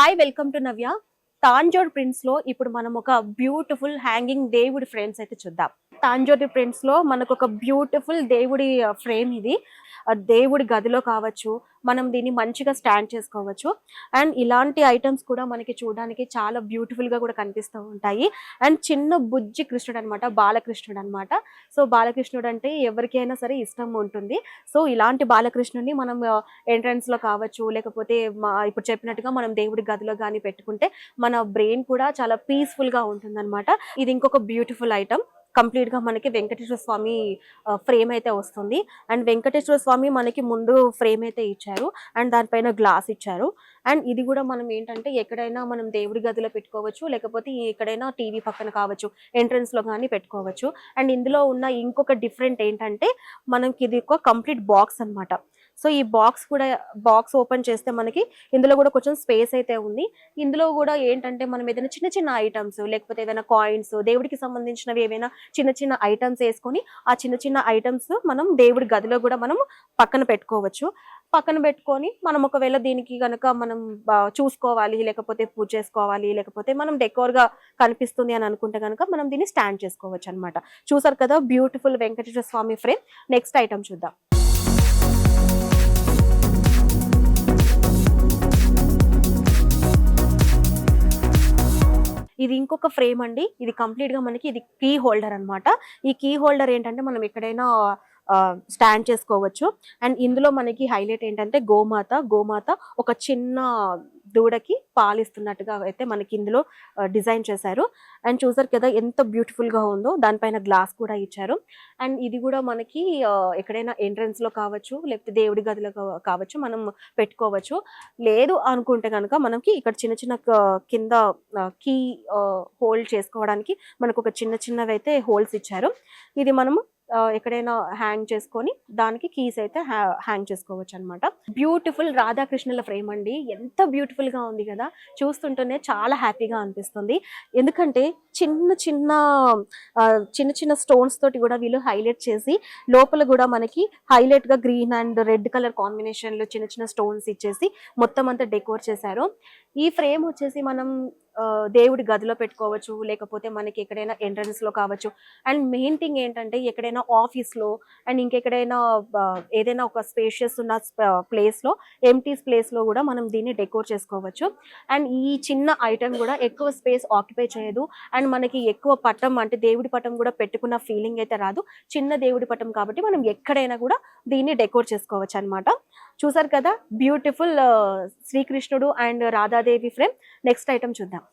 Hi welcome to Navya. Tanjore prints లో ఇప్పుడు మనం ఒక బ్యూటిఫుల్ హ్యాంగింగ్ దేవుడి ఫ్రేమ్స్ అయితే చూద్దాం. తాంజోర్ ప్రింట్స్ లో మనకు ఒక బ్యూటిఫుల్ దేవుడి ఫ్రేమ్ ఇది. దేవుడి గదిలో కావచ్చు, మనం దీన్ని మంచిగా స్టాండ్ చేసుకోవచ్చు. అండ్ ఇలాంటి ఐటమ్స్ కూడా మనకి చూడడానికి చాలా బ్యూటిఫుల్ గా కూడా కనిపిస్తూ ఉంటాయి. అండ్ చిన్న బుజ్జి కృష్ణుడు అనమాట, బాలకృష్ణుడు అనమాట. సో బాలకృష్ణుడు అంటే ఎవరికైనా సరే ఇష్టం ఉంటుంది. సో ఇలాంటి బాలకృష్ణుడిని మనం ఎంట్రన్స్ లో కావచ్చు, లేకపోతే ఇప్పుడు చెప్పినట్టుగా మనం దేవుడి గదిలో కానీ పెట్టుకుంటే మన బ్రెయిన్ కూడా చాలా పీస్ఫుల్ గా ఉంటుంది అనమాట. ఇది ఇంకొక బ్యూటిఫుల్ ఐటమ్. కంప్లీట్ గా మనకి వెంకటేశ్వర స్వామి ఫ్రేమ్ అయితే వస్తుంది. అండ్ వెంకటేశ్వర స్వామి మనకి ముందు ఫ్రేమ్ అయితే ఇచ్చారు. అండ్ దానిపైన గ్లాస్ ఇచ్చారు. అండ్ ఇది కూడా మనం ఏంటంటే ఎక్కడైనా మనం దేవుడి గదిలో పెట్టుకోవచ్చు, లేకపోతే ఎక్కడైనా టీవీ పక్కన కావచ్చు, ఎంట్రన్స్ లో కానీ పెట్టుకోవచ్చు. అండ్ ఇందులో ఉన్న ఇంకొక డిఫరెంట్ ఏంటంటే మనకి ఇది ఒక కంప్లీట్ బాక్స్ అనమాట. సో ఈ బాక్స్ ఓపెన్ చేస్తే మనకి ఇందులో కూడా కొంచెం స్పేస్ అయితే ఉంది. ఇందులో కూడా ఏంటంటే మనం ఏదైనా చిన్న చిన్న ఐటమ్స్, లేకపోతే ఏదైనా కాయిన్స్, దేవుడికి సంబంధించినవి ఏవైనా చిన్న చిన్న ఐటమ్స్ వేసుకొని ఆ చిన్న చిన్న ఐటమ్స్ మనం దేవుడి గదిలో కూడా మనం పక్కన పెట్టుకోవచ్చు. పక్కన పెట్టుకొని మనం ఒకవేళ దీనికి కనుక మనం చూసుకోవాలి, లేకపోతే పూజ చేసుకోవాలి, లేకపోతే మనం డెకోర్ గా కనిపిస్తుంది అని అనుకుంటే కనుక మనం దీన్ని స్టాండ్ చేసుకోవచ్చు అనమాట. చూసారు కదా బ్యూటిఫుల్ వెంకటేశ్వర స్వామి ఫ్రేమ్. నెక్స్ట్ ఐటమ్ చూద్దాం. ఇది ఇంకొక ఫ్రేమ్ అండి. ఇది కంప్లీట్ గా మనకి ఇది కీ హోల్డర్ అనమాట. ఈ కీ హోల్డర్ ఏంటంటే మనం ఎక్కడైనా స్టాండ్ చేసుకోవచ్చు. అండ్ ఇందులో మనకి హైలైట్ ఏంటంటే గోమాత ఒక చిన్న దూడకి పాలిస్తున్నట్టుగా అయితే మనకి ఇందులో డిజైన్ చేశారు. అండ్ చూసారు కదా ఎంత బ్యూటిఫుల్ గా ఉందో. దానిపైన గ్లాస్ కూడా ఇచ్చారు. అండ్ ఇది కూడా మనకి ఎక్కడైనా ఎంట్రన్స్ లో కావచ్చు, లేకపోతే దేవుడి గదిలో కావచ్చు మనం పెట్టుకోవచ్చు. లేదు అనుకుంటే కనుక మనకి ఇక్కడ చిన్న చిన్న కింద కీ హోల్డ్ చేసుకోవడానికి మనకు ఒక చిన్నవి అయితే హోల్స్ ఇచ్చారు. ఇది మనము ఎక్కడైనా హ్యాంగ్ చేసుకొని దానికి కీస్ అయితే హ్యాంగ్ చేసుకోవచ్చు అనమాట. బ్యూటిఫుల్ రాధాకృష్ణుల ఫ్రేమ్ అండి. ఎంత బ్యూటిఫుల్ గా ఉంది కదా, చూస్తుంటేనే చాలా హ్యాపీగా అనిపిస్తుంది. ఎందుకంటే చిన్న చిన్న స్టోన్స్ తోటి కూడా వీళ్ళు హైలైట్ చేసి లోపల కూడా మనకి హైలైట్ గా green and red colour combination లో చిన్న స్టోన్స్ ఇచ్చేసి మొత్తం అంతా డెకోర్ చేశారు. ఈ ఫ్రేమ్ వచ్చేసి మనం దేవుడి గదిలో పెట్టుకోవచ్చు, లేకపోతే మనకి ఎక్కడైనా ఎంట్రన్స్ లో కావచ్చు. అండ్ మెయిన్ థింగ్ ఏంటంటే ఎక్కడైనా ఆఫీస్ లో అండ్ ఇంకెక్కడైనా ఏదైనా ఒక స్పేషియస్ ఉన్న ప్లేస్ లో, ఎంటీస్ ప్లేస్ లో కూడా మనం దీన్ని డెకోర్ చేసుకోవచ్చు. అండ్ ఈ చిన్న ఐటమ్ కూడా ఎక్కువ స్పేస్ ఆక్యుపై చేయదు. అండ్ మనకి ఎక్కువ పటం అంటే దేవుడి పటం కూడా పెట్టుకున్న ఫీలింగ్ అయితే రాదు. చిన్న దేవుడి పటం కాబట్టి మనం ఎక్కడైనా కూడా దీన్ని డెకోర్ చేసుకోవచ్చు అనమాట. చూసారు కదా బ్యూటిఫుల్ శ్రీకృష్ణుడు and Radha Devi frame. Next item చూద్దాం.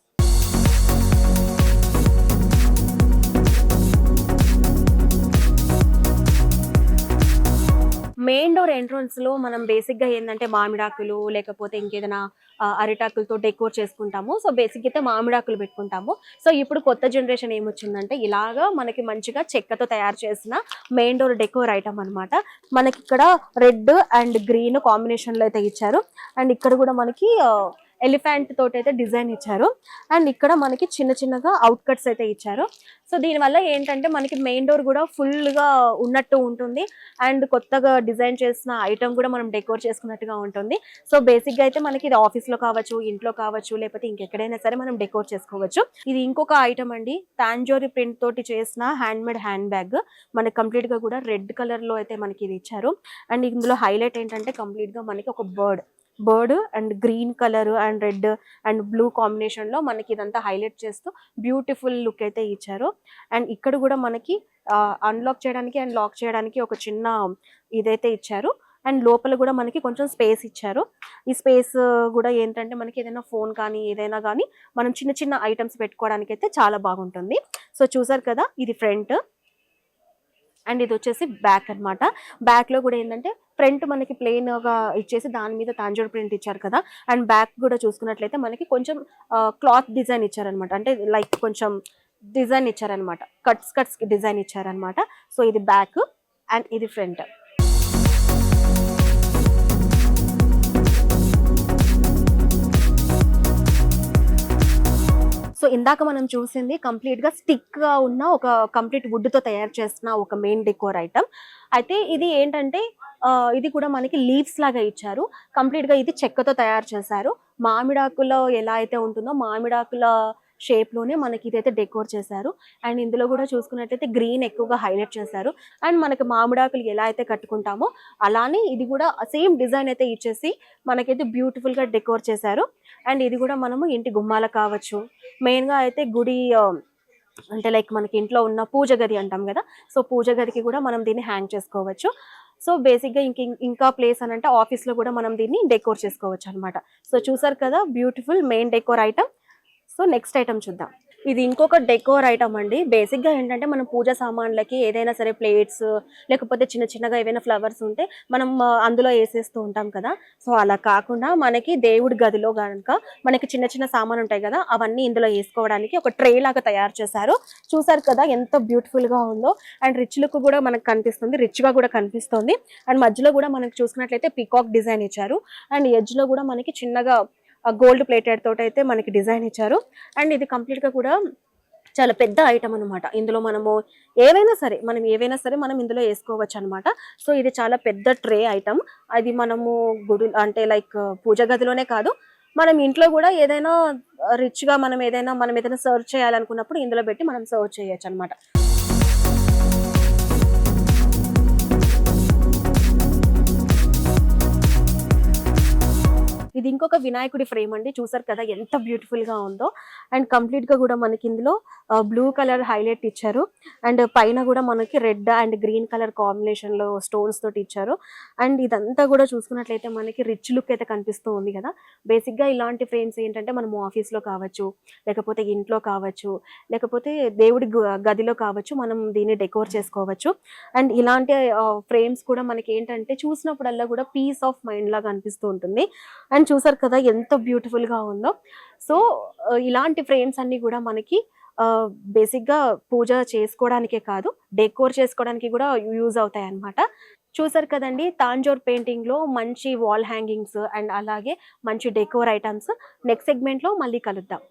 మెయిన్ డోర్ ఎంట్రన్స్ లో మనం బేసిక్ గా ఏంటంటే మామిడాకులు, లేకపోతే ఇంకేదైనా అరిటాకులతో డెకోర్ చేసుకుంటాము. సో బేసిక్ అయితే మామిడాకులు పెట్టుకుంటాము. సో ఇప్పుడు కొత్త జనరేషన్ ఏమొచ్చిందంటే ఇలాగా మనకి మంచిగా చెక్కతో తయారు చేసిన మెయిన్ డోర్ డెకోర్ ఐటమ్ అనమాట. మనకి ఇక్కడ రెడ్ అండ్ గ్రీన్ కాంబినేషన్ లో అయితే ఇచ్చారు. అండ్ ఇక్కడ కూడా మనకి ఎలిఫెంట్ తోటి అయితే డిజైన్ ఇచ్చారు. అండ్ ఇక్కడ మనకి చిన్నగా అవుట్ కట్స్ అయితే ఇచ్చారు. సో దీనివల్ల ఏంటంటే మనకి మెయిన్ డోర్ కూడా ఫుల్ గా ఉన్నట్టు ఉంటుంది. అండ్ కొత్తగా డిజైన్ చేసిన ఐటమ్ కూడా మనం డెకోర్ చేసుకున్నట్టుగా ఉంటుంది. సో బేసిక్ గా అయితే మనకి ఇది ఆఫీస్ లో కావచ్చు, ఇంట్లో కావచ్చు, లేకపోతే ఇంకెక్కడైనా సరే మనం డెకోర్ చేసుకోవచ్చు. ఇది ఇంకొక ఐటమ్ అండి. తాంజోరి ప్రింట్ తోటి చేసిన హ్యాండ్ మేడ్ హ్యాండ్ బ్యాగ్. మనకి కంప్లీట్ గా కూడా రెడ్ కలర్ లో అయితే మనకి ఇది ఇచ్చారు. అండ్ ఇందులో హైలైట్ ఏంటంటే కంప్లీట్ గా మనకి ఒక bird and green colour and red and blue combination లో మనకి ఇదంతా హైలైట్ చేస్తూ బ్యూటిఫుల్ లుక్ అయితే ఇచ్చారు. అండ్ ఇక్కడ కూడా మనకి అన్లాక్ చేయడానికి అండ్ లాక్ చేయడానికి ఒక చిన్న ఇదైతే ఇచ్చారు. అండ్ లోపల కూడా మనకి కొంచెం స్పేస్ ఇచ్చారు. ఈ స్పేస్ కూడా ఏంటంటే మనకి ఏదైనా ఫోన్ కానీ ఏదైనా కానీ మనం చిన్న ఐటమ్స్ పెట్టుకోవడానికి అయితే చాలా బాగుంటుంది. సో చూసారు కదా ఇది ఫ్రంట్ అండ్ ఇది వచ్చేసి బ్యాక్ అనమాట. బ్యాక్ లో కూడా ఏంటంటే ఫ్రంట్ మనకి ప్లెయిన్ గా ఇచ్చేసి దాని మీద తాంజోర్ ప్రింట్ ఇచ్చారు కదా. అండ్ బ్యాక్ కూడా చూసుకున్నట్లయితే మనకి కొంచెం క్లాత్ డిజైన్ ఇచ్చారనమాట. అంటే లైక్ కొంచెం డిజైన్ ఇచ్చారనమాట, కట్స్ డిజైన్ ఇచ్చారనమాట. సో ఇది బ్యాక్ అండ్ ఇది ఫ్రంట్. సో ఇందాక మనం చూసింది కంప్లీట్ గా స్టిక్ గా ఉన్న ఒక కంప్లీట్ వుడ్ తో తయారు చేసిన ఒక మెయిన్ డెకోర్ ఐటమ్. అయితే ఇది ఏంటంటే ఇది కూడా మనకి లీవ్స్ లాగా ఇచ్చారు. కంప్లీట్ గా ఇది చెక్కతో తయారు చేశారు. మామిడాకులో ఎలా అయితే ఉంటుందో మామిడాకుల షేప్‌లోనే మనకి ఇదైతే డెకోర్ చేశారు. అండ్ ఇందులో గూడా చూసుకున్నట్లయితే గ్రీన్ ఎక్కువగా హైలైట్ చేశారు. అండ్ మనకి మామిడాకులు ఎలా అయితే కట్టుకుంటామో అలానే ఇది గూడా సేమ్ డిజైన్ అయితే ఇచ్చేసి మనకైతే బ్యూటిఫుల్‌గా డెకోర్ చేశారు. అండ్ ఇది గూడా మనము ఇంటి గుమ్మాలకు కావచ్చు, మెయిన్‌గా అయితే గుడి అంటే లైక్ మనకి ఇంట్లో ఉన్న పూజ గది అంటాం గదా! సో, పూజ గదికి గూడా మనం దీన్ని హ్యాంగ్ చేసుకోవచ్చు. సో, బేసిక్‌గా ఇంకా ప్లేస్ అనంటే ఆఫీస్‌లో గూడా మనం దీన్ని డెకోర్ చేసుకోవచ్చనమాట. సో, చూసారు కదా! Beautiful main decor item. So, next item చూద్దాం. ఇది ఇంకొక డెకోర్ ఐటమ్ అండి. బేసిక్‌గా ఏంటంటే మనం పూజ సామాన్లకి ఏదైనా సరే ప్లేట్స్ లేకపోతే చిన్న చిన్నగా ఏవైనా ఫ్లవర్స్ ఉంటే మనం అందులో ఏసేస్తూ ఉంటాం కదా! సో, అలా కాకుండా మనకి దేవుడి గదిలో గనక మనకి చిన్న చిన్న సామానుంటాయి గదా! అవన్నీ ఇందులో ఏసుకోవడానికి ఒక ట్రే లాగా తయారు చేశారు. చూసారు కదా! ఎంత బ్యూటిఫుల్‌గా ఉందో. అండ్ రిచ్ లుక్ గూడా మనకు కనిపిస్తుంది. రిచ్‌గా గూడా కనిపిస్తోంది. అండ్ మధ్యలో గూడా మనకి చూసుకున్నట్లయితే పీకాక్ డిజైన్ ఇచ్చారు. అండ్ ఎడ్జ్‌లో గూడా మనకి చిన్నగా గోల్డ్ ప్లేటెడ్ తోటైతే మనకి డిజైన్ ఇచ్చారు. అండ్ ఇది కంప్లీట్‌గా కూడా చాలా పెద్ద ఐటమ్ అనమాట. ఇందులో మనము ఏవైనా సరే మనం ఇందులో ఏసుకోవచ్చనమాట. సో, ఇది చాలా పెద్ద ట్రే ఐటమ్. అది మనము అంటే లైక్ పూజ గదిలోనే కాదు, మనం ఇంట్లో గూడా ఏదైనా రిచ్‌గా మనం ఏదైనా సర్వ్ చేయాలనుకున్నప్పుడు ఇందులో బెట్టి మనం సర్వ్ చేయొచ్చనమాట. ఇది ఇంకొక వినాయకుడి ఫ్రేమ్ అండి. చూసారు కదా! ఎంత బ్యూటిఫుల్‌గా ఉందో. అండ్ కంప్లీట్‌గా గూడా మనకి ఇందులో బ్లూ కలర్ హైలైట్ ఇచ్చారు. అండ్ పైన గూడా మనకి రెడ్ అండ్ గ్రీన్ కలర్ కాంబినేషన్‌లో స్టోన్స్ తోటి ఇచ్చారు. అండ్ ఇదంతా గూడా చూసుకున్నట్లయితే మనకి రిచ్ లుక్ అయితే కనిపిస్తూ ఉంది గదా! బేసిక్‌గా ఇలాంటి ఫ్రేమ్స్ ఏంటంటే మనము ఆఫీస్‌లో కావచ్చు, లేకపోతే ఇంట్లో కావచ్చు, లేకపోతే దేవుడి గదిలో కావచ్చు, మనం దీన్ని డెకోర్ చేసుకోవచ్చు. అండ్ ఇలాంటి ఫ్రేమ్స్ కూడా మనకేంటంటే చూసినప్పుడల్లా గూడా పీస్ ఆఫ్ మైండ్ లాగా అనిపిస్తూ ఉంటుంది. అండ్ చూసారు కదా! ఎంత బ్యూటిఫుల్‌గా ఉందో. సో, ఇలాంటి ఫ్రేమ్స్ అన్నీ గూడా మనకి ఆహ్, బేసిక్‌గా పూజ చేసుకోవడానికే కాదు, డెకోర్ చేసుకోవడానికి గూడా యూజ్ అవుతాయన్నమాట. చూసారు కదండీ! తాంజోర్ పెయింటింగ్‌లో మంచి వాల్ హ్యాంగింగ్స్ అండ్ అలాగే మంచి డెకోర్ ఐటెమ్స్. నెక్స్ట్ సెగ్మెంట్‌లో మళ్ళీ కలుద్దాం.